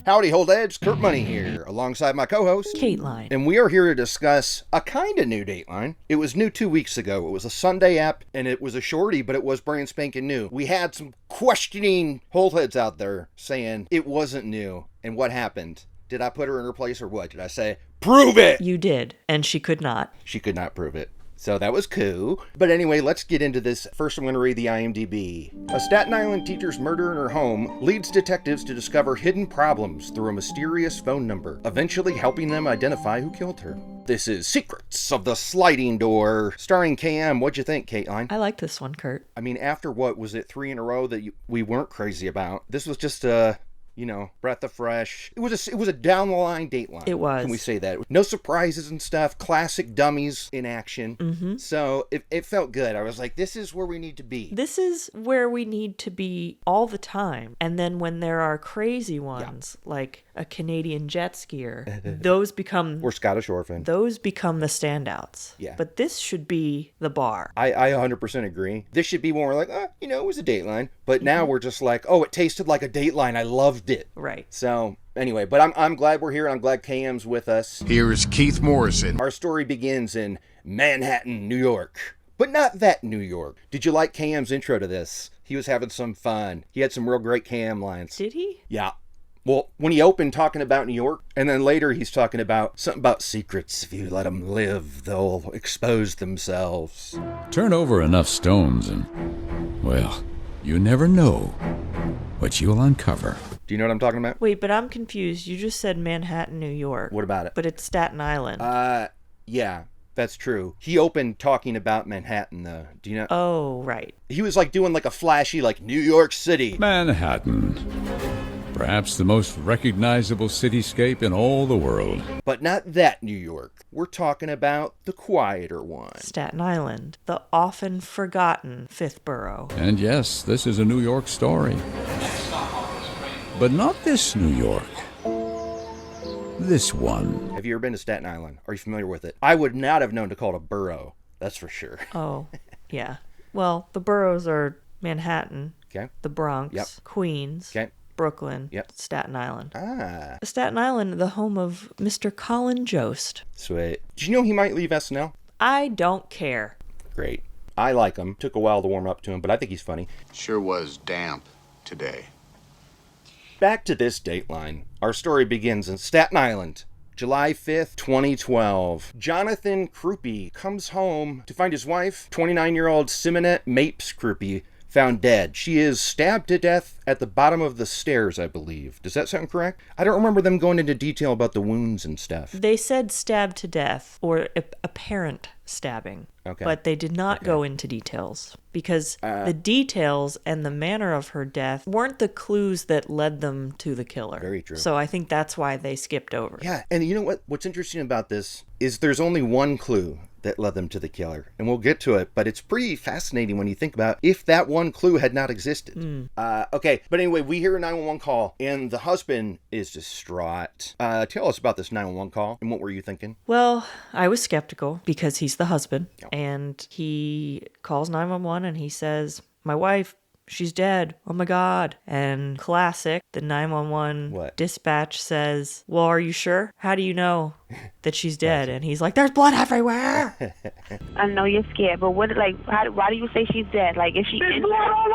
Howdy, Hold Edge, Kurt Money here, alongside my co-host, Caitlin. And we are here to discuss a kind of new Dateline. It was new 2 weeks ago. It was a Sunday app, and it was a shorty, but it was brand spanking new. We had some questioning Hold Heads out there saying it wasn't new, and what happened? Did I put her in her place or what? Did I say, prove it? You did, and she could not. She could not prove it. So that was cool. But anyway, let's get into this. First, I'm going to read the IMDb. A Staten Island teacher's murder in her home leads detectives to discover hidden problems through a mysterious phone number, eventually helping them identify who killed her. This is Secrets of the Sliding Door, starring KM. What'd you think, Caitlin? I like this one, Kurt. I mean, after what was it, 3 in a row that we weren't crazy about? This was just breath of fresh. It was a down the line Dateline. It was. Can we say that? No surprises and stuff. Classic dummies in action. Mm-hmm. So it felt good. I was like, this is where we need to be. This is where we need to be all the time. And then when there are crazy ones, like a Canadian jet skier, those become... Or Scottish Orphan. Those become the standouts. Yeah. But this should be the bar. I 100% agree. This should be when we're like, it was a Dateline. But now we're just like, it tasted like a Dateline. I loved it. Right. So anyway, but I'm glad we're here, and I'm glad KM's with us. Here is Keith Morrison. Our story begins in Manhattan, New York. But not that New York. Did you like KM's intro to this? He was having some fun. He had some real great KM lines. Did he? Yeah. Well, when he opened talking about New York, and then later he's talking about something about secrets. If you let them live, they'll expose themselves. Turn over enough stones and, well, you never know what you'll uncover. Do you know what I'm talking about? Wait, but I'm confused. You just said Manhattan, New York. What about it? But it's Staten Island. Yeah, that's true. He opened talking about Manhattan, though. Do you know? Oh, right. He was like doing like a flashy, like New York City. Manhattan. Perhaps the most recognizable cityscape in all the world. But not that New York. We're talking about the quieter one. Staten Island, the often forgotten fifth borough. And yes, this is a New York story. But not this New York. This one. Have you ever been to Staten Island? Are you familiar with it? I would not have known to call it a borough. That's for sure. Oh, yeah. Well, the boroughs are Manhattan, Okay. the Bronx, Yep. Queens, Okay. Brooklyn, Yep. Staten Island. Ah, Staten Island, the home of Mr. Colin Jost. sweet. Did you know he might leave SNL? I don't care. Great. I like him. Took a while to warm up to him, but I think he's funny. Sure was damp today. Back to this Dateline. Our story begins in Staten Island, July 5th, 2012. Jonathan Krupe comes home to find his wife, 29-year-old Simonette Mapes Krupe, found dead. She is stabbed to death at the bottom of the stairs, I believe. Does that sound correct? I don't remember them going into detail about the wounds and stuff. They said stabbed to death or apparent stabbing. Okay. But they did not go into details because the details and the manner of her death weren't the clues that led them to the killer. Very true. So I think that's why they skipped over. Yeah, and you know what? What's interesting about this is there's only one clue that led them to the killer, and we'll get to it, but it's pretty fascinating when you think about if that one clue had not existed. Okay, but anyway, we hear a 911 call, and the husband is distraught. Tell us about this 911 call, and what were you thinking? Well, I was skeptical because he's the husband, and he calls 911 and he says, "My wife, she's dead. Oh my God." And classic, the 911 What? dispatch says, "Well, are you sure? How do you know that she's dead?" And he's like, "There's blood everywhere." I know you're scared, but why do you say she's dead? Like, is she... There's blood all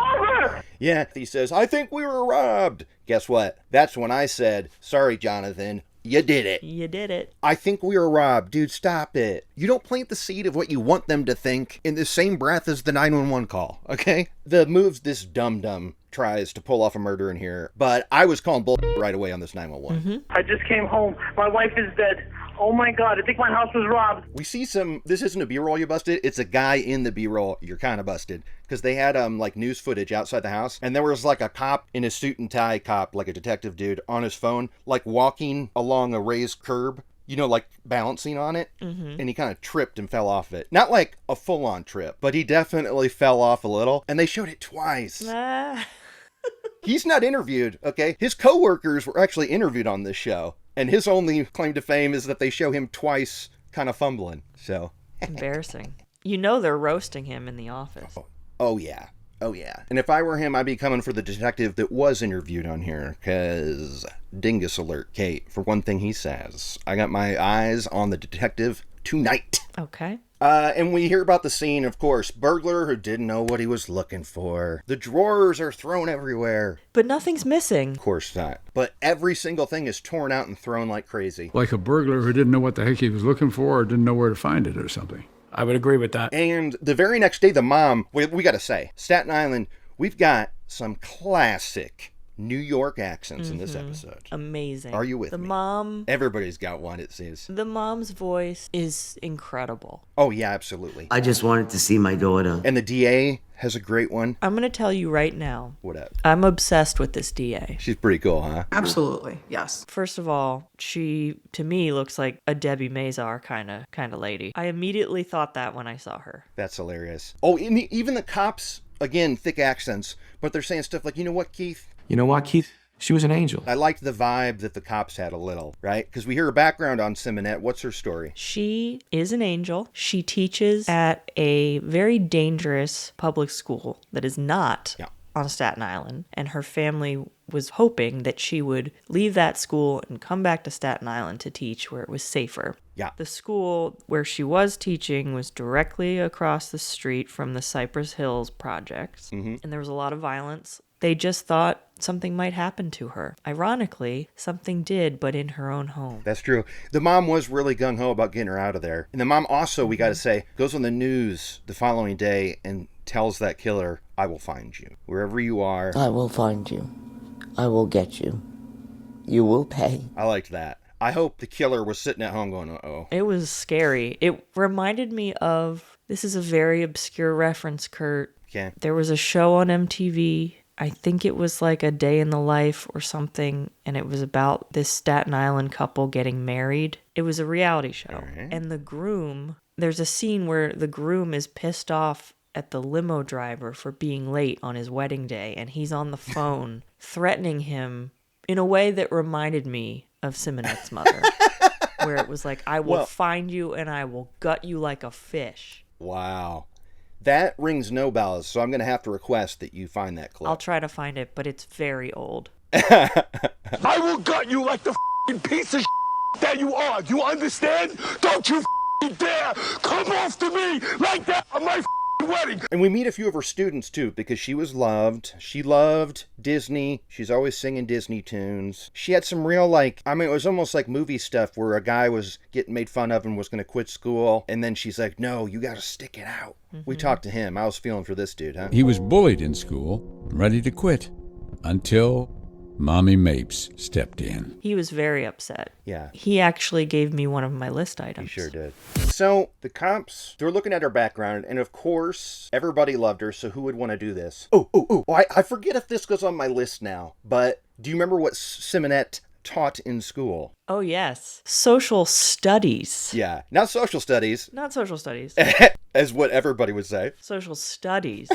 over! Yeah, he says, "I think we were robbed." Guess what? That's when I said, "Sorry, Jonathan. You did it." You did it. I think we were robbed. Dude, stop it. You don't plant the seed of what you want them to think in the same breath as the 911 call, okay? The moves this dum-dum tries to pull off a murder in here, but I was calling bull right away on this 911. I just came home. My wife is dead. Oh my God, I think my house was robbed. We see this isn't a B-roll you busted, it's a guy in the B-roll you're kind of busted. Because they had like news footage outside the house, and there was like a cop in a suit and tie cop, like a detective dude, on his phone, like walking along a raised curb, like balancing on it, and he kind of tripped and fell off it. Not like a full-on trip, but he definitely fell off a little, and they showed it twice. He's not interviewed, okay? His coworkers were actually interviewed on this show, and his only claim to fame is that they show him twice kind of fumbling, so. Embarrassing. You know they're roasting him in the office. Oh, yeah. Oh, yeah. And if I were him, I'd be coming for the detective that was interviewed on here, because dingus alert, Kate. For one thing he says, I got my eyes on the detective tonight. Okay. And we hear about the scene, of course. Burglar who didn't know what he was looking for. The drawers are thrown everywhere. But nothing's missing. Of course not. But every single thing is torn out and thrown like crazy. Like a burglar who didn't know what the heck he was looking for or didn't know where to find it or something. I would agree with that. And the very next day, the mom, we got to say, Staten Island, we've got some classic New York accents in this episode. Amazing. Are you with the me? mom? Everybody's got one, it seems. The mom's voice is incredible. Oh, yeah, absolutely. I just wanted to see my daughter. And the DA has a great one. I'm going to tell you right now. What up? I'm obsessed with this DA. She's pretty cool, huh? Absolutely, yes. First of all, she, to me, looks like a Debbie Mazar kind of lady. I immediately thought that when I saw her. That's hilarious. Oh, even the cops, again, thick accents, but they're saying stuff like, you know what, Keith? You know what, Keith? She was an angel. I liked the vibe that the cops had a little, right? Because we hear her background on Simonette. What's her story? She is an angel. She teaches at a very dangerous public school that is not on Staten Island. And her family was hoping that she would leave that school and come back to Staten Island to teach where it was safer. Yeah. The school where she was teaching was directly across the street from the Cypress Hills projects. And there was a lot of violence. They just thought something might happen to her. Ironically, something did, but in her own home. That's true. The mom was really gung-ho about getting her out of there. And the mom also, we got to say, goes on the news the following day and tells that killer, I will find you. Wherever you are. I will find you. I will get you. You will pay. I liked that. I hope the killer was sitting at home going, uh-oh. It was scary. It reminded me of, this is a very obscure reference, Kurt. Okay. There was a show on MTV. I think it was like A Day in the Life or something, and it was about this Staten Island couple getting married. It was a reality show. Right. And the groom, there's a scene where the groom is pissed off at the limo driver for being late on his wedding day, and he's on the phone threatening him in a way that reminded me of Simonette's mother, where it was like, I will find you and I will gut you like a fish. Wow. That rings no bells, so I'm going to have to request that you find that clip. I'll try to find it, but it's very old. I will gut you like the piece of that you are. Do you understand? Don't you dare come off to me like that on my wedding. And we meet a few of her students, too, because she was loved. She loved Disney. She's always singing Disney tunes. She had some real, it was almost like movie stuff where a guy was getting made fun of and was going to quit school. And then she's like, no, you got to stick it out. We talked to him. I was feeling for this dude, huh? He was bullied in school, ready to quit, until Mommy Mapes stepped in. He was very upset. Yeah. He actually gave me one of my list items. He sure did. So, the cops, they're looking at her background, and of course, everybody loved her, so who would want to do this? Oh, I forget if this goes on my list now, but do you remember what Simonette taught in school? Oh, yes. Social studies. Yeah. Not social studies. Not social studies. As what everybody would say. Social studies.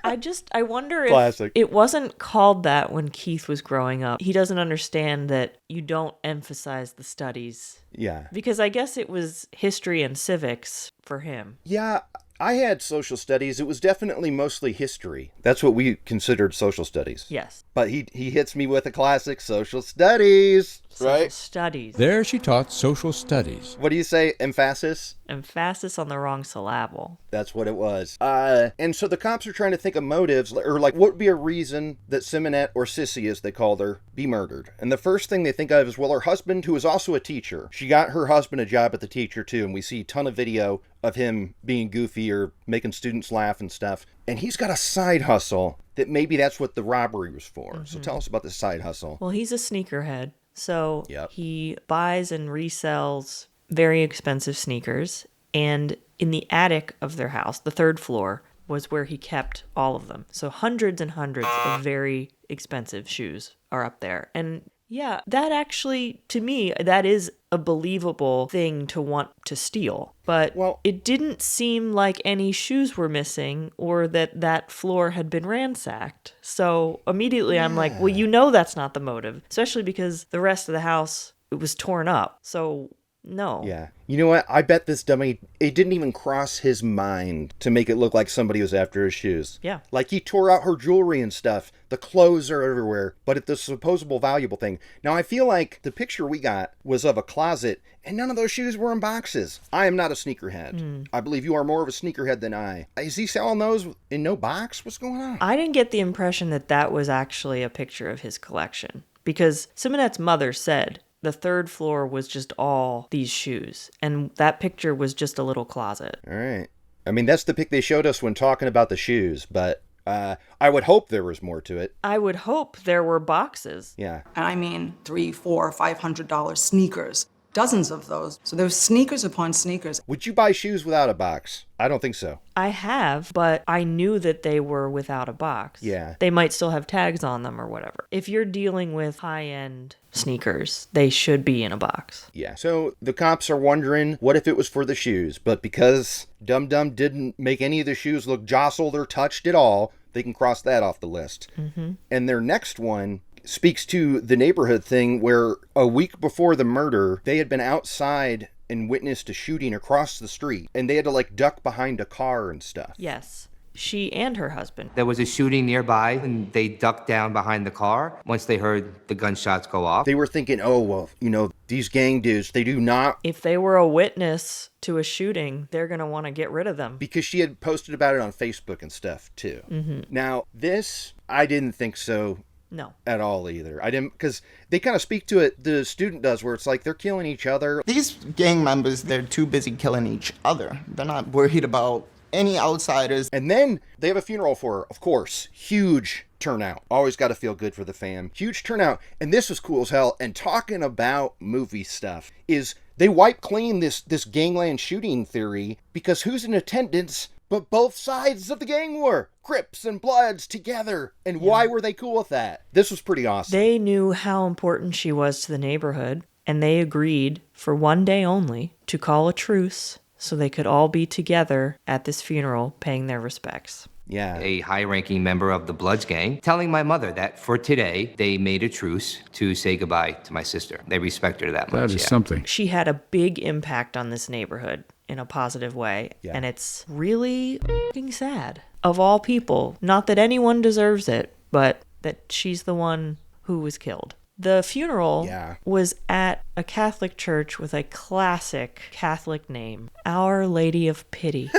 I wonder Classic. if it wasn't called that when Keith was growing up. He doesn't understand that you don't emphasize the studies. Yeah. Because I guess it was history and civics for him. Yeah, I had social studies. It was definitely mostly history. That's what we considered social studies. Yes. But he hits me with a classic social studies, Social right? studies. There she taught social studies. What do you say? Emphasis? Emphasis on the wrong syllable. That's what it was. And so the cops are trying to think of motives, or what would be a reason that Simonette, or Sissy as they called her, be murdered. And the first thing they think of is, well, her husband, who is also a teacher. She got her husband a job at the teacher, too, and we see a ton of video of him being goofy or making students laugh and stuff. And he's got a side hustle that maybe that's what the robbery was for. So tell us about the side hustle. Well, he's a sneakerhead. So Yep. he buys and resells very expensive sneakers. And in the attic of their house, the third floor, was where he kept all of them. So hundreds and hundreds of very expensive shoes are up there. And yeah, that actually, to me, that is a believable thing to want to steal. But it didn't seem like any shoes were missing or that that floor had been ransacked. So immediately I'm like, well, you know that's not the motive, especially because the rest of the house, it was torn up. So No. Yeah. You know what? I bet this dummy, it didn't even cross his mind to make it look like somebody was after his shoes. Yeah. Like he tore out her jewelry and stuff. The clothes are everywhere, but it's the supposable valuable thing. Now, I feel like the picture we got was of a closet, and none of those shoes were in boxes. I am not a sneakerhead. I believe you are more of a sneakerhead than I. Is he selling those in no box? What's going on? I didn't get the impression that that was actually a picture of his collection, because Simonette's mother said the third floor was just all these shoes, and that picture was just a little closet. All right. I mean, that's the pic they showed us when talking about the shoes, but I would hope there was more to it. I would hope there were boxes. Yeah. And I mean $300, $400, $500 sneakers. Dozens of those. So there's sneakers upon sneakers. Would you buy shoes without a box? I don't think so. I have, but I knew that they were without a box. Yeah. They might still have tags on them or whatever. If you're dealing with high-end sneakers, they should be in a box. Yeah. So the cops are wondering, what if it was for the shoes? But because Dum Dum didn't make any of the shoes look jostled or touched at all, they can cross that off the list. Mm-hmm. And their next one speaks to the neighborhood thing where a week before the murder, they had been outside and witnessed a shooting across the street, and they had to like duck behind a car and stuff. Yes. She and her husband. There was a shooting nearby, and they ducked down behind the car once they heard the gunshots go off. They were thinking, oh, well, you know, these gang dudes, they do not... If they were a witness to a shooting, they're going to want to get rid of them. Because she had posted about it on Facebook and stuff, too. Mm-hmm. Now, this, I didn't think so. No. At all either. I didn't, because they kind of speak to it, the student does, where it's like they're killing each other. These gang members, they're too busy killing each other. They're not worried about any outsiders. And then they have a funeral for her, of course. Huge turnout. Always got to feel good for the fam. Huge turnout. And this was cool as hell. And talking about movie stuff is they wipe clean this gangland shooting theory, because who's in attendance but both sides of the gang war? Crips and Bloods together. And why were they cool with that? This was pretty awesome. They knew how important she was to the neighborhood, and they agreed for one day only to call a truce so they could all be together at this funeral paying their respects. Yeah. A high-ranking member of the Bloods gang telling my mother that for today, they made a truce to say goodbye to my sister. They respect her that much. That is something. She had a big impact on this neighborhood in a positive way, and it's really f***ing sad. Of all people, not that anyone deserves it, but that she's the one who was killed. The funeral was at a Catholic church with a classic Catholic name, Our Lady of Pity.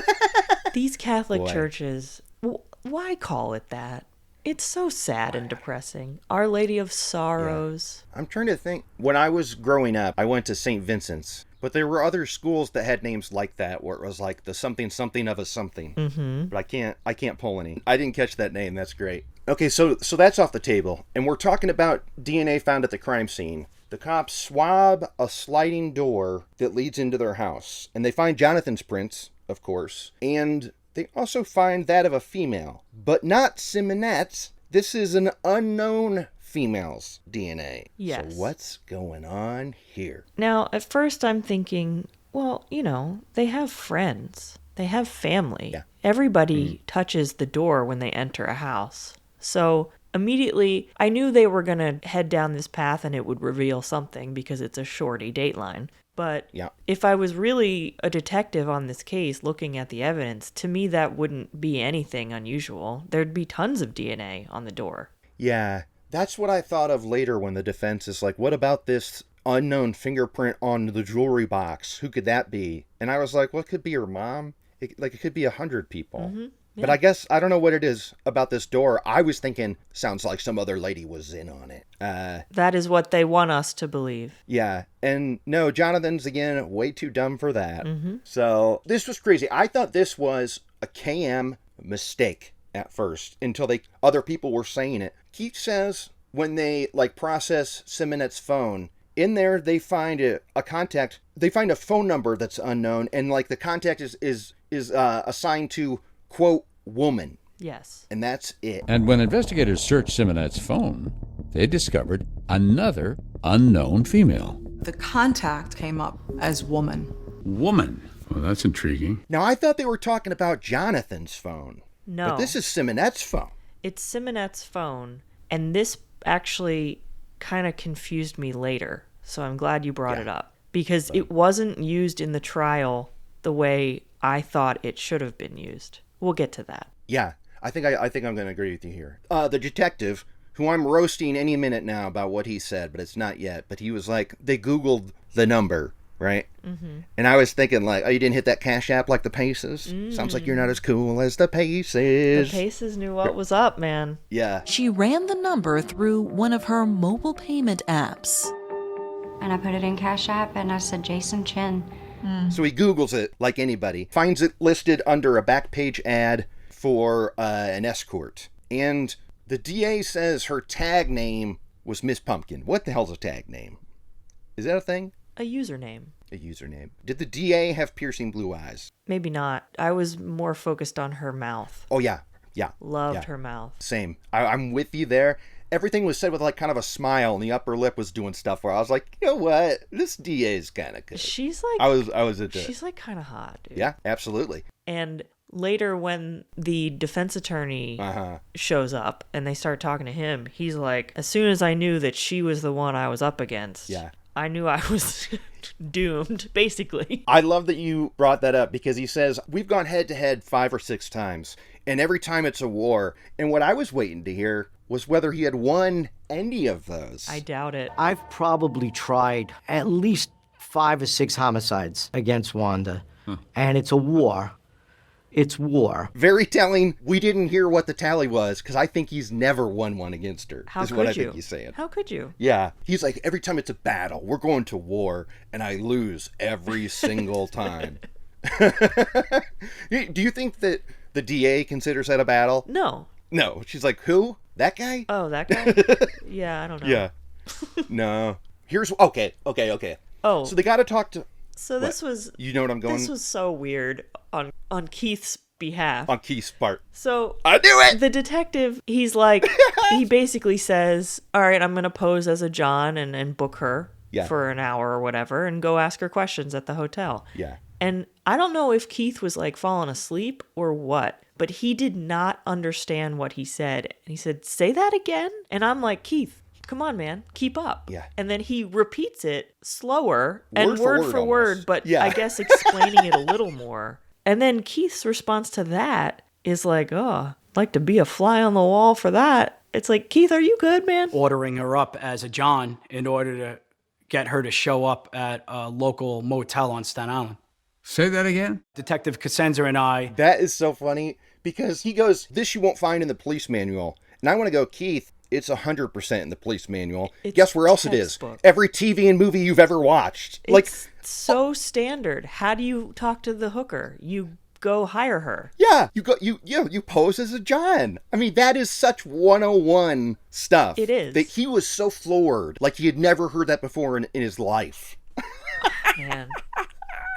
These Catholic churches, why call it that? It's so sad and depressing. Our Lady of Sorrows. I'm trying to think. When I was growing up, I went to St. Vincent's. But there were other schools that had names like that, where it was like the something something of a something. Mm-hmm. But I can't pull any. I didn't catch that name. That's great. Okay, so that's off the table. And we're talking about DNA found at the crime scene. The cops swab a sliding door that leads into their house. And they find Jonathan's prints, of course. And they also find that of a female. But not Simonette's. This is an unknown female's DNA. Yes. So what's going on here? Now, at first I'm thinking, well, you know, they have friends. They have family. Yeah. Everybody touches the door when they enter a house. So immediately I knew they were going to head down this path and it would reveal something because it's a shorty Dateline. But if I was really a detective on this case looking at the evidence, to me that wouldn't be anything unusual. There'd be tons of DNA on the door. Yeah, that's what I thought of later when the defense is like, what about this unknown fingerprint on the jewelry box? Who could that be? And I was like, well, it could be her mom. It could be 100 people. Mm-hmm. Yeah. But I guess, I don't know what it is about this door. I was thinking, sounds like some other lady was in on it. That is what they want us to believe. Yeah. And no, Jonathan's, again, way too dumb for that. Mm-hmm. So this was crazy. I thought this was a KM mistake at first until other people were saying it. Keith says when they process Simonette's phone, in there they find a contact. They find a phone number that's unknown, and the contact is assigned to, quote, woman. Yes. And that's it. And when investigators searched Simonette's phone, they discovered another unknown female. The contact came up as woman. Woman? Well, that's intriguing. Now, I thought they were talking about Jonathan's phone. No. But this is Simonette's phone. It's Simonette's phone, and this actually kind of confused me later, so I'm glad you brought it up. because it wasn't used in the trial the way I thought it should have been used. We'll get to that. Yeah, I think I'm going to agree with you here. The detective, who I'm roasting any minute now about what he said, but it's not yet, but he was like, they Googled the number, right? Mm-hmm. And I was thinking like, oh, you didn't hit that Cash App like the Paces? Sounds like you're not as cool as the Paces. The Paces knew what was up, man. Yeah. She ran the number through one of her mobile payment apps. And I put it in Cash App and I said, Jason Chin. So he Googles it like anybody, finds it listed under a back page ad for an escort. And the DA says her tag name was Miss Pumpkin. What the hell's a tag name? Is that a thing? A username. A username. Did the DA have piercing blue eyes? Maybe not. I was more focused on her mouth. Oh, yeah. Yeah. Loved her mouth. Same. I'm with you there. Everything was said with like kind of a smile, and the upper lip was doing stuff where I was like, you know what? This DA is kind of good. She's like... I was into it. She's like kind of hot, dude. Yeah, absolutely. And later when the defense attorney shows up and they start talking to him, he's like, as soon as I knew that she was the one I was up against, I knew I was doomed, basically. I love that you brought that up because he says, we've gone head to head 5 or 6 times, and every time it's a war. And what I was waiting to hear was whether he had won any of those. I doubt it. I've probably tried at least 5 or 6 homicides against Wanda, and it's a war. It's war. Very telling. We didn't hear what the tally was because I think he's never won one against her. How is could what I you? think he's saying. How could you? Yeah. He's like, every time it's a battle, we're going to war, and I lose every single time. Do you think that the DA considers that a battle? No. No. She's like, who? That guy? Oh, that guy? Yeah, I don't know. Yeah. No. Here's... Okay. Oh. So they got to talk to... So this was... You know what I'm going... This was so weird on Keith's behalf. On Keith's part. So... I knew it! The detective, he's like... he basically says, all right, I'm going to pose as a John and book her for an hour or whatever and go ask her questions at the hotel. Yeah. And I don't know if Keith was like falling asleep or what, but he did not understand what he said. And he said, say that again? And I'm like, Keith, come on, man, keep up. Yeah. And then he repeats it slower and word for word, but yeah. I guess explaining it a little more. And then Keith's response to that is like, oh, I'd like to be a fly on the wall for that. It's like, Keith, are you good, man? Ordering her up as a John in order to get her to show up at a local motel on Staten Island. Say that again? Detective Cosenza and I... That is so funny because he goes, this you won't find in the police manual. And I want to go, Keith, it's 100% in the police manual. Guess where else textbook. It is? Every TV and movie you've ever watched. It's so standard. How do you talk to the hooker? You go hire her. Yeah, you pose as a John. I mean, that is such 101 stuff. It is. That he was so floored, like he had never heard that before in his life. Man,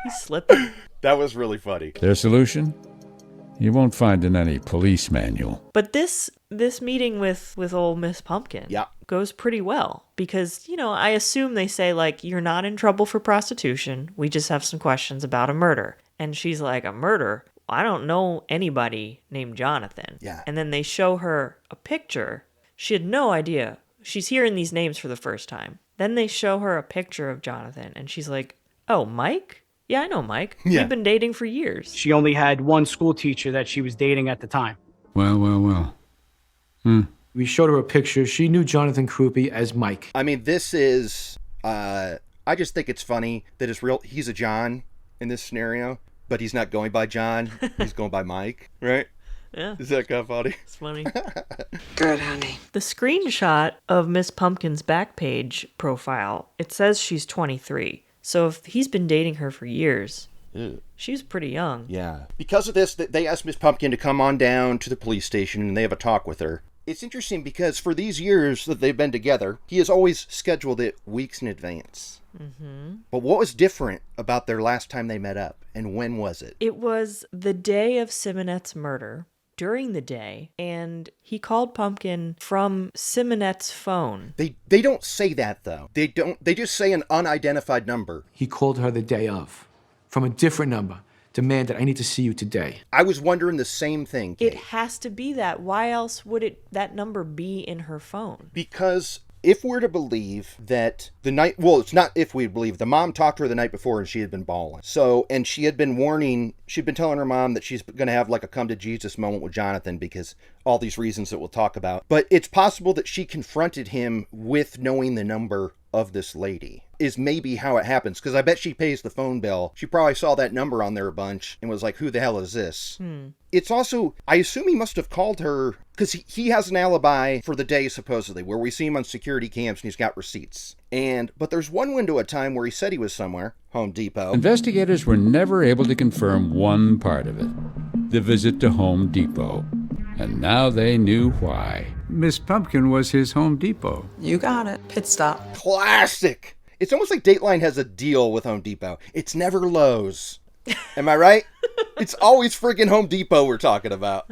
he's slipping. That was really funny. Their solution? You won't find in any police manual. But this meeting with old Miss Pumpkin goes pretty well because, you know, I assume they say, like, you're not in trouble for prostitution. We just have some questions about a murder. And she's like, a murder? I don't know anybody named Jonathan. Yeah. And then they show her a picture. She had no idea. She's hearing these names for the first time. Then they show her a picture of Jonathan and she's like, oh, Mike? Yeah, I know Mike. Yeah. We've been dating for years. She only had one school teacher that she was dating at the time. Well. We showed her a picture. She knew Jonathan Krupe as Mike. I mean, this is, I just think it's funny that he's a John in this scenario, but he's not going by John. He's going by Mike, right? Yeah. Is that kind of funny? It's funny. Good, honey. The screenshot of Miss Pumpkin's Backpage profile, it says she's 23. So if he's been dating her for years, she's pretty young. Yeah. Because of this, they asked Miss Pumpkin to come on down to the police station and they have a talk with her. It's interesting because for these years that they've been together, he has always scheduled it weeks in advance. Mm-hmm. But what was different about their last time they met up, and when was it? It was the day of Simonette's murder, during the day, and he called Pumpkin from Simonette's phone. They don't say that, though. They just say an unidentified number. He called her the day of, from a different number, demanded, I need to see you today. I was wondering the same thing, Kate. It has to be that. Why else would that number be in her phone? Because if we're to believe that it's not if we believe, the mom talked to her the night before and she had been bawling. So, and she had been she'd been telling her mom that she's going to have like a come to Jesus moment with Jonathan because all these reasons that we'll talk about. But it's possible that she confronted him with knowing the number of this lady is maybe how it happens, because I bet she pays the phone bill. She probably saw that number on there a bunch and was like, who the hell is this? It's also, I assume he must have called her because he has an alibi for the day, supposedly, where we see him on security cams and he's got receipts. But there's one window of time where he said he was somewhere, Home Depot. Investigators were never able to confirm one part of it, the visit to Home Depot. And now they knew why. Miss Pumpkin was his Home Depot. You got it. Pit stop. Classic. It's almost like Dateline has a deal with Home Depot. It's never Lowe's. Am I right? It's always friggin' Home Depot we're talking about.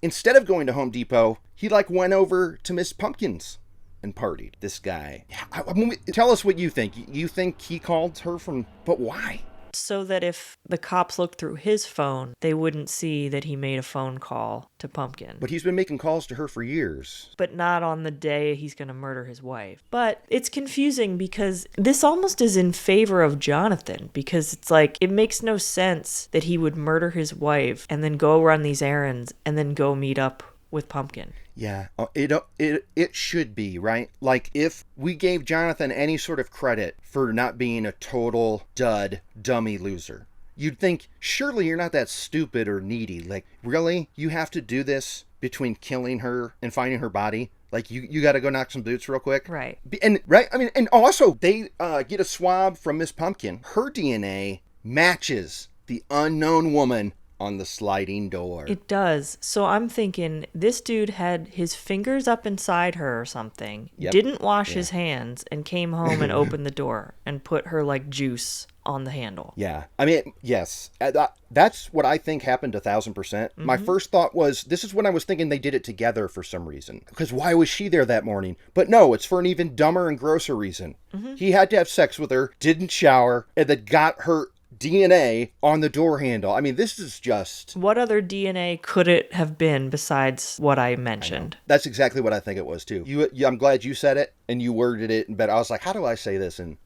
Instead of going to Home Depot, he went over to Miss Pumpkin's and partied. This guy. Tell us what you think. You think he called her but why? So that if the cops looked through his phone, they wouldn't see that he made a phone call to Pumpkin. But he's been making calls to her for years. But not on the day he's going to murder his wife. But it's confusing because this almost is in favor of Jonathan, because it's like, it makes no sense that he would murder his wife and then go run these errands and then go meet up with Pumpkin. Yeah, it should be, right? Like, if we gave Jonathan any sort of credit for not being a total dummy loser, you'd think, surely you're not that stupid or needy. Like, really? You have to do this between killing her and finding her body? Like, you got to go knock some boots real quick? Right. And also, they get a swab from Miss Pumpkin. Her DNA matches the unknown woman on the sliding door. It does. So I'm thinking this dude had his fingers up inside her or something, didn't wash his hands, and came home and opened the door and put her juice on the handle. Yeah. I mean, yes. That's what I think happened 1,000%. My first thought was, this is when I was thinking they did it together for some reason. Because why was she there that morning? But no, it's for an even dumber and grosser reason. He had to have sex with her, didn't shower, and then got her DNA on the door handle. I mean, this is just... What other DNA could it have been besides what I mentioned? That's exactly what I think it was, too. I'm glad you said it, and you worded it, but I was like, how do I say this in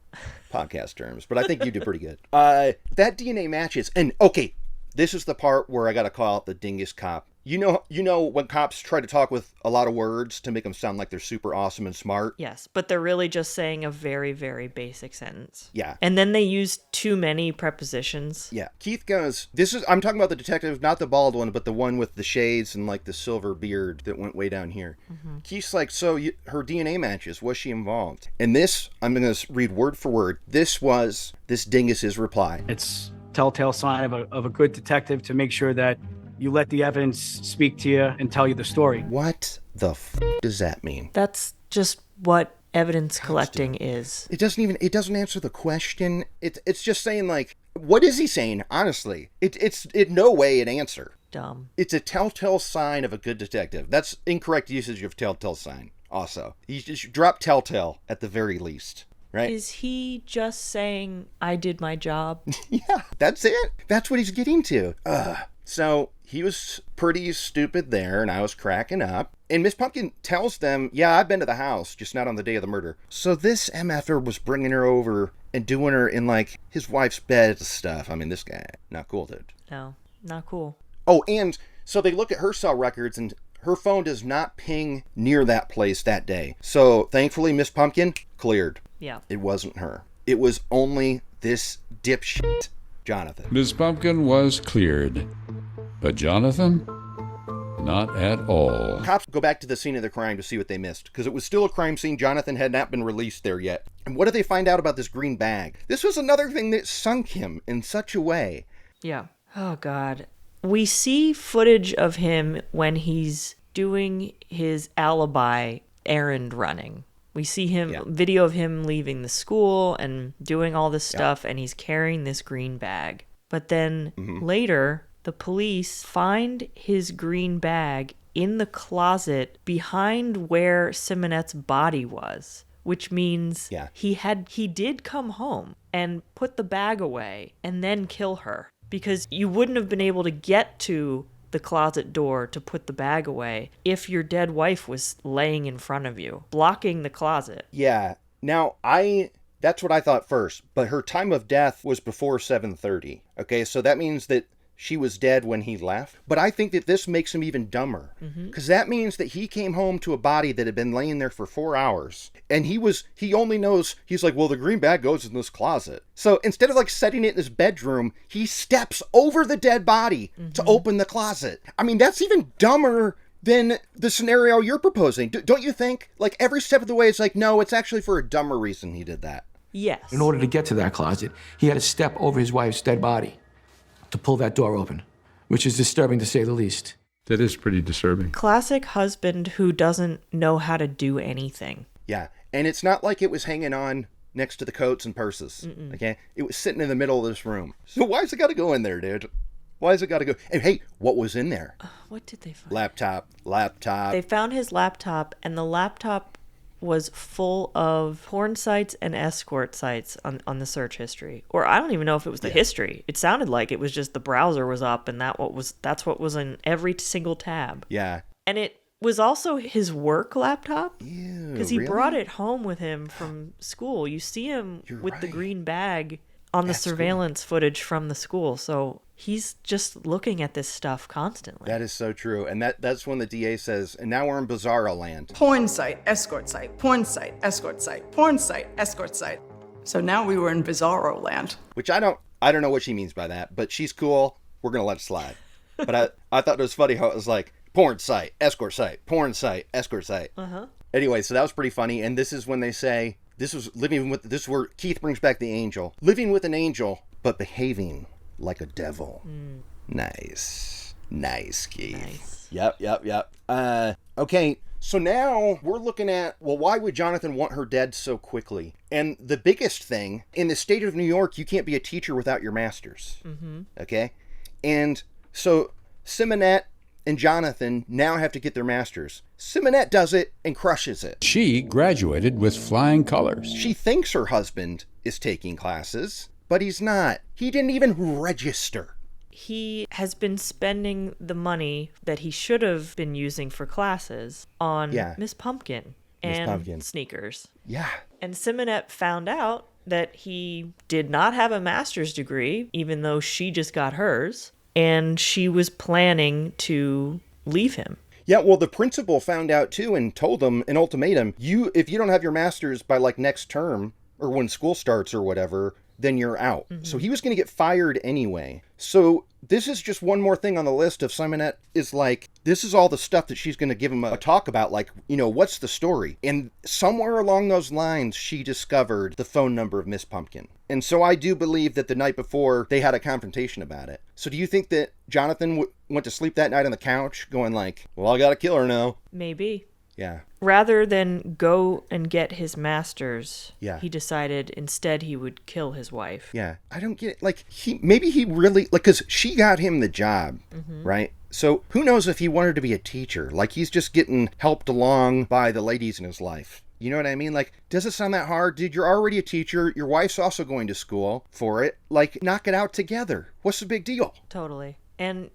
podcast terms? But I think you did pretty good. That DNA matches. And, okay, this is the part where I got to call out the dingus cop. You know when cops try to talk with a lot of words to make them sound like they're super awesome and smart? Yes, but they're really just saying a very, very basic sentence. Yeah. And then they use too many prepositions. Yeah. Keith goes, I'm talking about the detective, not the bald one, but the one with the shades and the silver beard that went way down here. Keith's like, her DNA matches. Was she involved? And this, I'm going to read word for word. This was this dingus's reply. It's telltale sign of a good detective to make sure that you let the evidence speak to you and tell you the story. What the does that mean? That's just what evidence collecting is. It doesn't answer the question. It's just saying, what is he saying? Honestly, it's in no way an answer. Dumb. It's a telltale sign of a good detective. That's incorrect usage of telltale sign. Also, you just drop telltale at the very least. Right? Is he just saying, I did my job? Yeah, that's it. That's what he's getting to. So he was pretty stupid there, and I was cracking up. And Miss Pumpkin tells them, yeah, I've been to the house, just not on the day of the murder. So this MFer was bringing her over and doing her in, his wife's bed stuff. I mean, this guy, not cool, dude. No, not cool. Oh, and so they look at her cell records, and her phone does not ping near that place that day. So thankfully, Miss Pumpkin cleared. Yeah. It wasn't her. It was only this dipshit, Jonathan. Miss Pumpkin was cleared. But Jonathan? Not at all. Cops go back to the scene of the crime to see what they missed, because it was still a crime scene. Jonathan had not been released there yet. And what did they find out about this green bag? This was another thing that sunk him in such a way. Yeah. Oh, God. We see footage of him when he's doing his alibi errand running. We see video of him leaving the school and doing all this stuff, and he's carrying this green bag. But then later, the police find his green bag in the closet behind where Simonette's body was, which means he did come home and put the bag away and then kill her, because you wouldn't have been able to get to the closet door to put the bag away if your dead wife was laying in front of you, blocking the closet. Yeah. Now, that's what I thought first, but her time of death was before 7:30. Okay, so that means that she was dead when he left. But I think that this makes him even dumber. Because that means that he came home to a body that had been laying there for 4 hours. And he only knows, he's like, well, the green bag goes in this closet. So instead of like setting it in his bedroom, he steps over the dead body to open the closet. I mean, that's even dumber than the scenario you're proposing. Don't you think? Like every step of the way, it's like, no, it's actually for a dumber reason he did that. Yes. In order to get to that closet, he had to step over his wife's dead body to pull that door open, which is disturbing to say the least. That is pretty disturbing. Classic husband who doesn't know how to do anything. Yeah, and it's not like it was hanging on next to the coats and purses, okay? It was sitting in the middle of this room. So why's it got to go in there, dude? Why has it got to go? And hey, what was in there? What did they find? Laptop. They found his laptop, and the laptop was full of porn sites and escort sites on the search history. Or I don't even know if it was the history. It sounded like it was just the browser was up and that's what was in every single tab. Yeah. And it was also his work laptop. Because he really? brought it home with him from school. You see him with the green bag on the surveillance footage from the school. So he's just looking at this stuff constantly. That is so true. And that's when the DA says, and now we're in Bizarro land. Porn site, escort site, porn site, escort site, porn site, escort site. So now we were in Bizarro land. Which I don't know what she means by that, but she's cool. We're going to let it slide. But I thought it was funny how it was like, porn site, escort site, porn site, escort site. Anyway, so that was pretty funny. And this is when they say, this is where Keith brings back the angel. Living with an angel, but behaving like a devil. Nice, Keith. Nice. Yep. Okay, so now we're looking at, well, why would Jonathan want her dead so quickly? And the biggest thing, in the state of New York, you can't be a teacher without your master's. Okay? And so Simonette and Jonathan now have to get their masters. Simonette does it and crushes it. She graduated with flying colors. She thinks her husband is taking classes, but he's not. He didn't even register. He has been spending the money that he should have been using for classes on Miss Pumpkin and sneakers. Yeah. And Simonette found out that he did not have a master's degree, even though she just got hers, and she was planning to leave him. Yeah, well, the principal found out too and told them an ultimatum. If you don't have your master's by like next term or when school starts or whatever, then you're out. So he was going to get fired anyway. So this is just one more thing on the list of Simonette is like, this is all the stuff that she's going to give him a talk about. Like, what's the story? And somewhere along those lines, she discovered the phone number of Miss Pumpkin. And so I do believe that the night before they had a confrontation about it. So do you think that Jonathan went to sleep that night on the couch going like, well, I got to kill her now? Maybe. Yeah. Rather than go and get his master's, Yeah. he decided instead he would kill his wife. Yeah. I don't get it. Like, maybe he really, like, because she got him the job, right? So who knows if he wanted to be a teacher? Like, he's just getting helped along by the ladies in his life. You know what I mean? Like, does it sound that hard? Dude, you're already a teacher. Your wife's also going to school for it. Like, knock it out together. What's the big deal? Totally. And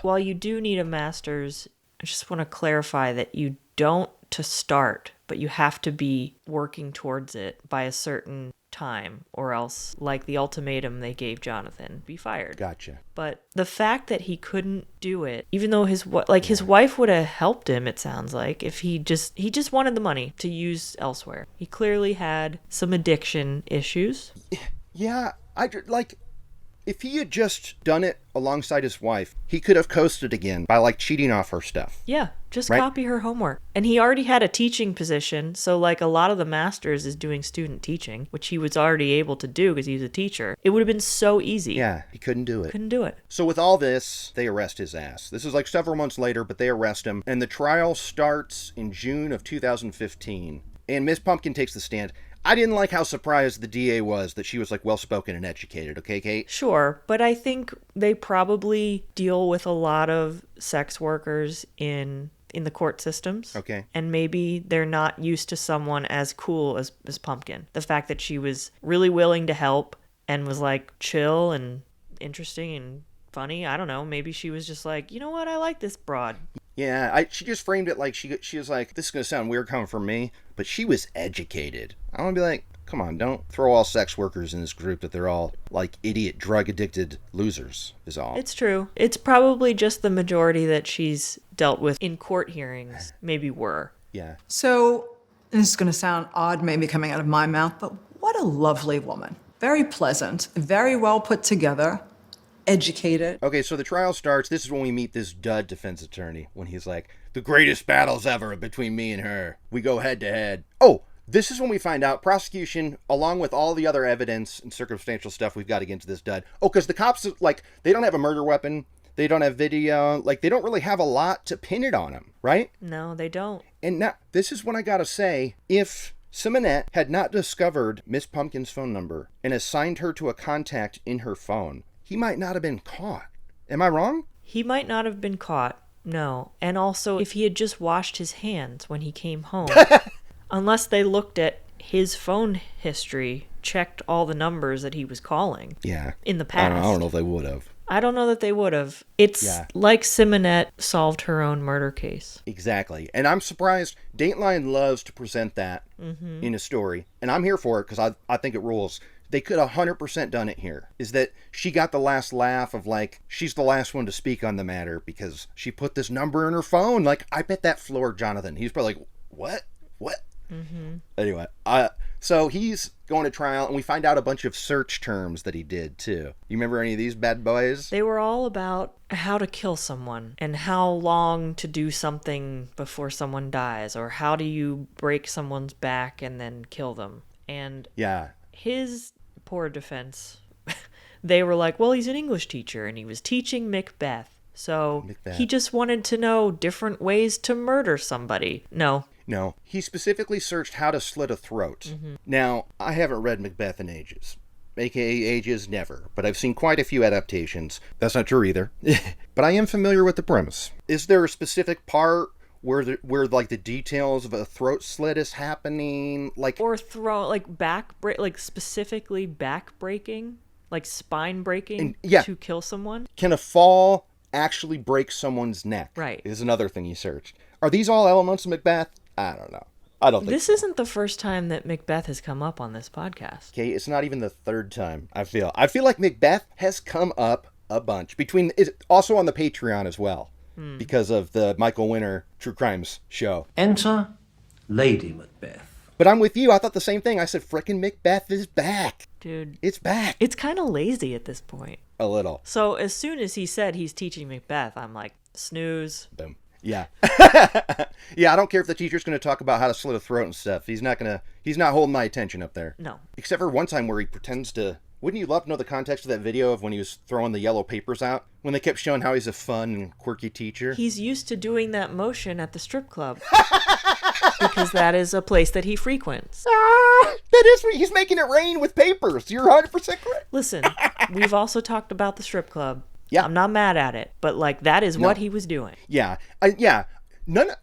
while you do need a master's, I just want to clarify that you don't to start, but you have to be working towards it by a certain time, or else, like the ultimatum they gave Jonathan, be fired. Gotcha. But the fact that he couldn't do it, even though his wife would have helped him, it sounds like, if he just wanted the money to use elsewhere. He clearly had some addiction issues. Yeah, if he had just done it alongside his wife, he could have coasted again by like cheating off her stuff. Yeah, just copy her homework. And he already had a teaching position, so like a lot of the masters is doing student teaching, which he was already able to do because he was a teacher. It would have been so easy. Yeah, he couldn't do it. Couldn't do it. So with all this, they arrest his ass. This is like several months later, but they arrest him. And the trial starts in June of 2015. And Miss Pumpkin takes the stand. I didn't like how surprised the DA was that she was like well-spoken and educated, okay, Kate? Sure, but I think they probably deal with a lot of sex workers in the court systems. Okay. And maybe they're not used to someone as cool as Pumpkin. The fact that she was really willing to help and was like chill and interesting and funny. I don't know. Maybe she was just like, you know what? I like this broad. Yeah, she just framed it like she was like, this is going to sound weird coming from me, but she was educated. I want to be like, come on, don't throw all sex workers in this group that they're all like idiot, drug-addicted losers is all. It's true. It's probably just the majority that she's dealt with in court hearings maybe were. Yeah. So, this is going to sound odd maybe coming out of my mouth, but what a lovely woman. Very pleasant, very well put together, educated. Okay, so the trial starts. This is when we meet this dud defense attorney, when he's like, the greatest battles ever between me and her. We go head to head. Oh, this is when we find out prosecution, along with all the other evidence and circumstantial stuff we've got against this dud. Oh, because the cops, like, they don't have a murder weapon. They don't have video. Like, they don't really have a lot to pin it on him, right? No, they don't. And now, this is when I gotta say, if Simonette had not discovered Miss Pumpkin's phone number and assigned her to a contact in her phone, he might not have been caught. Am I wrong? He might not have been caught, no. And also, if he had just washed his hands when he came home, unless they looked at his phone history, checked all the numbers that he was calling in the past. I don't know if they would have. I don't know that they would have. It's like Simonette solved her own murder case. Exactly. And I'm surprised. Dateline loves to present that in a story. And I'm here for it because I think it rules. They could 100% done it here. Is that she got the last laugh of like, she's the last one to speak on the matter because she put this number in her phone. Like, I bet that floored Jonathan. He's probably like, what? Anyway, so he's going to trial, and we find out a bunch of search terms that he did, too. You remember any of these bad boys? They were all about how to kill someone and how long to do something before someone dies, or how do you break someone's back and then kill them. And his poor defense, they were like, well, he's an English teacher, and he was teaching Macbeth. So he just wanted to know different ways to murder somebody. No, he specifically searched how to slit a throat. Now, I haven't read Macbeth in ages. AKA ages never, but I've seen quite a few adaptations. That's not true either. But I am familiar with the premise. Is there a specific part where like the details of a throat slit is happening? Like, or like specifically back breaking, like spine breaking to kill someone? Can a fall actually break someone's neck? Right. Is another thing he searched. Are these all elements of Macbeth? I don't know. I don't think this isn't the first time that Macbeth has come up on this podcast. Okay, it's not even the third time, I feel. I feel like Macbeth has come up a bunch. It's also on the Patreon as well, because of the Michael Winner True Crimes show. Enter Lady Macbeth. But I'm with you. I thought the same thing. I said, frickin' Macbeth is back. Dude. It's back. It's kind of lazy at this point. A little. So as soon as he said he's teaching Macbeth, I'm like, snooze. Boom. Yeah. Yeah, I don't care if the teacher's going to talk about how to slit a throat and stuff. He's not holding my attention up there. No. Except for one time where he pretends to... Wouldn't you love to know the context of that video of when he was throwing the yellow papers out? When they kept showing how he's a fun and quirky teacher? He's used to doing that motion at the strip club. Because that is a place that he frequents. He's making it rain with papers. You're 100% correct. Listen, we've also talked about the strip club. Yeah. I'm not mad at it, but like that is what he was doing. Yeah.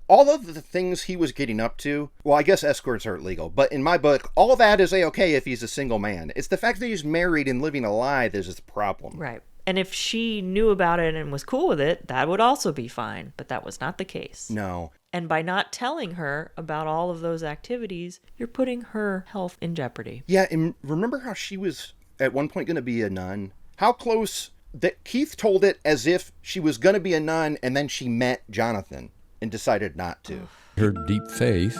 All of the things he was getting up to, well, I guess escorts aren't legal, but in my book, all that is A-okay if he's a single man. It's the fact that he's married and living a lie that is the problem. Right. And if she knew about it and was cool with it, that would also be fine. But that was not the case. No. And by not telling her about all of those activities, you're putting her health in jeopardy. Yeah, and remember how she was at one point going to be a nun? How close... that Keith told it as if she was going to be a nun, and then she met Jonathan and decided not to. Her deep faith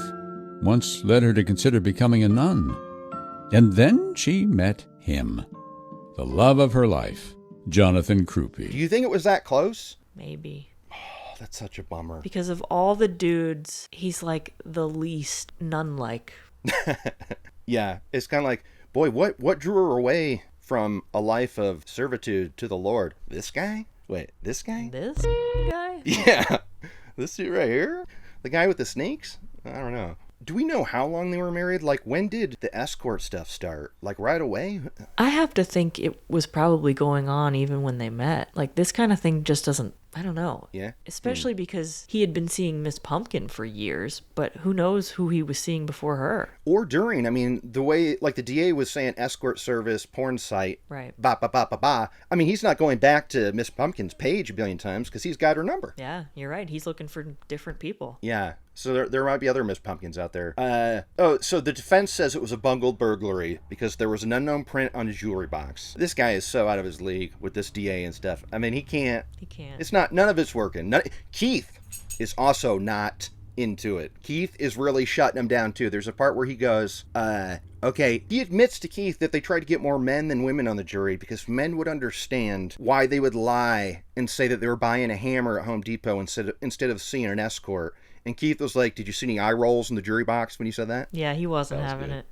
once led her to consider becoming a nun. And then she met him, the love of her life, Jonathan Crupi. Do you think it was that close? Maybe. Oh, that's such a bummer. Because of all the dudes, he's like the least nun-like. Yeah, it's kind of like, boy, what drew her away from a life of servitude to the Lord? This guy? Wait, this guy? This guy? Yeah. This dude right here? The guy with the snakes? I don't know. Do we know how long they were married? Like, when did the escort stuff start? Like, right away? I have to think it was probably going on even when they met. Like, this kind of thing just doesn't I don't know. Yeah? Especially because he had been seeing Miss Pumpkin for years, but who knows who he was seeing before her. Or during. I mean, the way, like the DA was saying, escort service, porn site. Right. Ba, ba, ba, ba, ba. I mean, he's not going back to Miss Pumpkin's page a billion times because he's got her number. Yeah, you're right. He's looking for different people. Yeah. So there might be other Miss Pumpkins out there. So the defense says it was a bungled burglary because there was an unknown print on a jewelry box. This guy is so out of his league with this DA and stuff. I mean, he can't. It's not, none of it's working. Keith is also not into it. Keith is really shutting him down too. There's a part where he goes, okay, he admits to Keith that they tried to get more men than women on the jury because men would understand why they would lie and say that they were buying a hammer at Home Depot instead of seeing an escort. And Keith was like, did you see any eye rolls in the jury box when you said that? Yeah, he wasn't having it.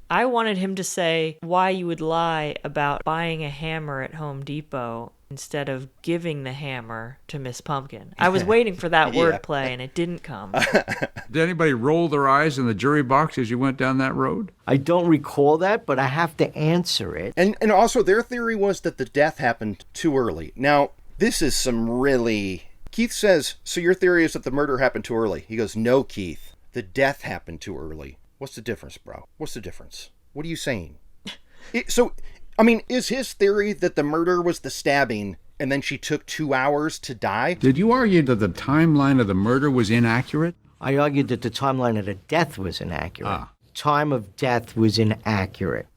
I wanted him to say why you would lie about buying a hammer at Home Depot instead of giving the hammer to Miss Pumpkin. I was waiting for that wordplay, and it didn't come. Did anybody roll their eyes in the jury box as you went down that road? I don't recall that, but I have to answer it. And also, their theory was that the death happened too early. Now, this is some really... Keith says, so your theory is that the murder happened too early. He goes, no, Keith. The death happened too early. What's the difference, bro? What's the difference? What are you saying? Is his theory that the murder was the stabbing and then she took 2 hours to die? Did you argue that the timeline of the murder was inaccurate? I argued that the timeline of the death was inaccurate. Time of death was inaccurate.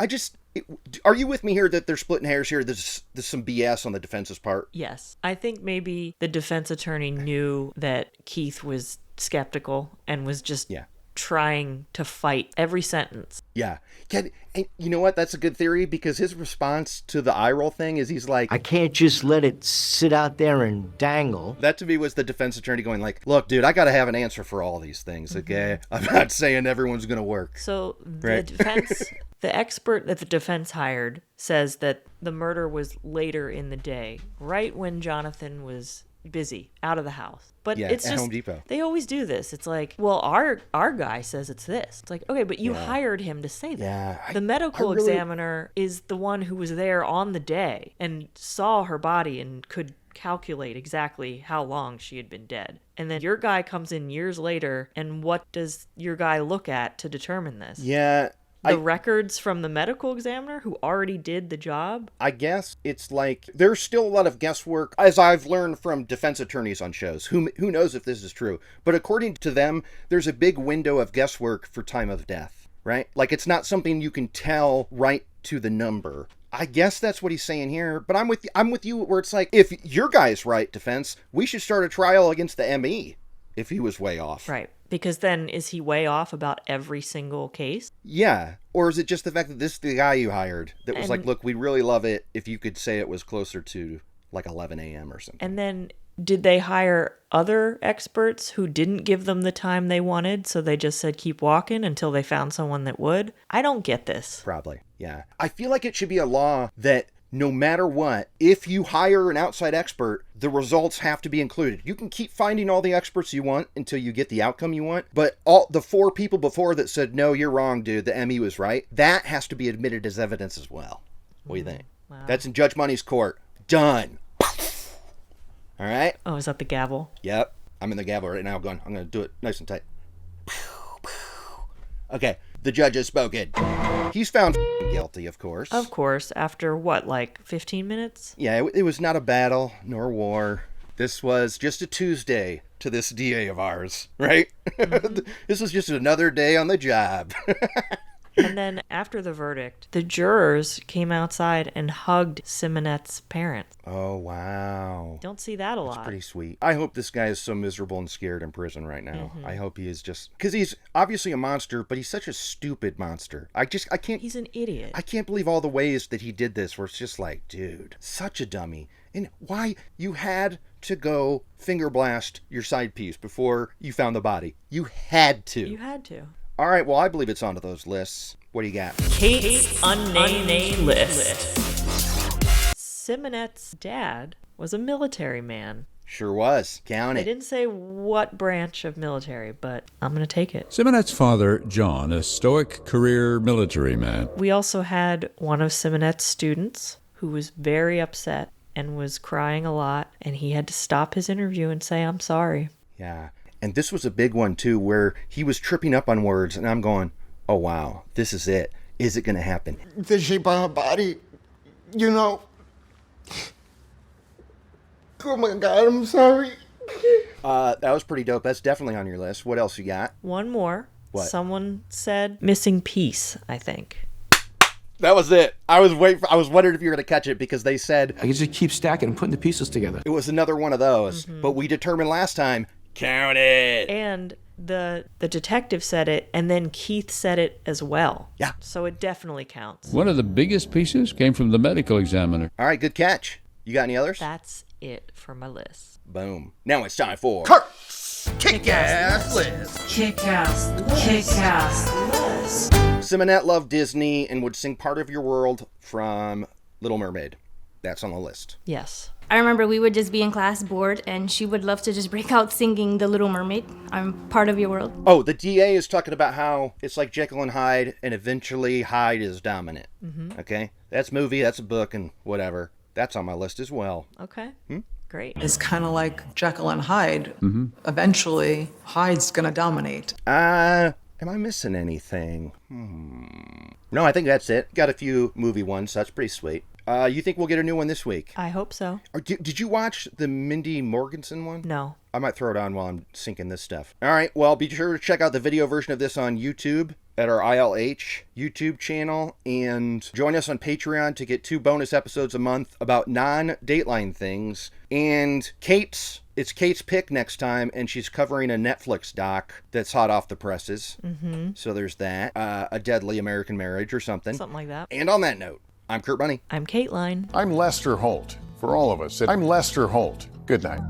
Are you with me here that they're splitting hairs here? There's some BS on the defense's part? Yes. I think maybe the defense attorney knew that Keith was skeptical and was just trying to fight every sentence. Yeah. And you know what? That's a good theory because his response to the eye roll thing is he's like, I can't just let it sit out there and dangle. That to me was the defense attorney going like, look, dude, I got to have an answer for all these things, okay? I'm not saying everyone's going to work. So the defense... The expert that the defense hired says that the murder was later in the day, right when Jonathan was busy, out of the house. But it's at just, Home Depot. They always do this. It's like, well, our guy says it's this. It's like, okay, but you hired him to say that. Yeah, the medical examiner is the one who was there on the day and saw her body and could calculate exactly how long she had been dead. And then your guy comes in years later, and what does your guy look at to determine this? Yeah. The records from the medical examiner who already did the job? I guess it's like there's still a lot of guesswork, as I've learned from defense attorneys on shows. Who knows if this is true? But according to them, there's a big window of guesswork for time of death, right? Like it's not something you can tell right to the number. I guess that's what he's saying here. But I'm with you where it's like, if your guy's right, defense, we should start a trial against the ME if he was way off. Right. Because then is he way off about every single case? Yeah. Or is it just the fact that this is the guy you hired that was like, look, we'd really love it if you could say it was closer to like 11 a.m. or something. And then did they hire other experts who didn't give them the time they wanted, so they just said keep walking until they found someone that would? I don't get this. Probably, yeah. I feel like it should be a law that no matter what, if you hire an outside expert, the results have to be included. You can keep finding all the experts you want until you get the outcome you want, but all the 4 people before that said, no, you're wrong, dude, the ME was right, that has to be admitted as evidence as well. What do you think? Wow. That's in Judge Money's court. Done. All right? Oh, is that the gavel? Yep. I'm in the gavel right now. I'm going to do it nice and tight. Okay. The judge has spoken. He's found guilty, of course. Of course. After what, like 15 minutes? Yeah, it was not a battle nor war. This was just a Tuesday to this DA of ours, right? Mm-hmm. This was just another day on the job. And then after the verdict, the jurors came outside and hugged Simonette's parents. Oh, wow. Don't see that a lot. That's pretty sweet. I hope this guy is so miserable and scared in prison right now. I hope he is just... Because he's obviously a monster, but he's such a stupid monster. I can't... He's an idiot. I can't believe all the ways that he did this where it's just like, dude, such a dummy. And why you had to go finger blast your side piece before you found the body. You had to. You had to. All right, well, I believe it's onto those lists. What do you got? Kate's unnamed list. Simonette's dad was a military man. Sure was. Count it. They didn't say what branch of military, but I'm going to take it. Simonette's father, John, a stoic career military man. We also had one of Simonette's students who was very upset and was crying a lot, and he had to stop his interview and say, I'm sorry. Yeah. And this was a big one, too, where he was tripping up on words, and I'm going, oh, wow, this is it. Is it going to happen? The shape of her body, you know. Oh my God, I'm sorry. That was pretty dope. That's definitely on your list. What else you got? One more. What? Someone said missing piece, I think. That was it. I was wondering if you were going to catch it because they said... I just keep stacking and putting the pieces together. It was another one of those. But we determined last time, count it. And the detective said it, and then Keith said it as well. Yeah. So it definitely counts. One of the biggest pieces came from the medical examiner. All right, good catch. You got any others? That's it for my list. Boom. Now it's time for... Kick-Ass List. Kick-Ass List. Simonette loved Disney and would sing Part of Your World from Little Mermaid. That's on the list. Yes. I remember we would just be in class bored, and she would love to just break out singing The Little Mermaid. I'm part of your world. Oh, the DA is talking about how it's like Jekyll and Hyde, and eventually Hyde is dominant. Okay? That's a movie, that's a book, and whatever. That's on my list as well. Okay. Great. It's kind of like Jekyll and Hyde. Eventually, Hyde's going to dominate. Am I missing anything? No, I think that's it. Got a few movie ones, so that's pretty sweet. You think we'll get a new one this week? I hope so. Did you watch the Mindy Morganson one? No. I might throw it on while I'm syncing this stuff. All right, well, be sure to check out the video version of this on YouTube at our ILH YouTube channel, and join us on Patreon to get 2 bonus episodes a month about non-Dateline things. And it's Kate's pick next time, and she's covering a Netflix doc that's hot off the presses. So there's that. A Deadly American Marriage or something. Something like that. And on that note, I'm Kurt Bunny. I'm Caitlin. I'm Lester Holt. For all of us, I'm Lester Holt. Good night.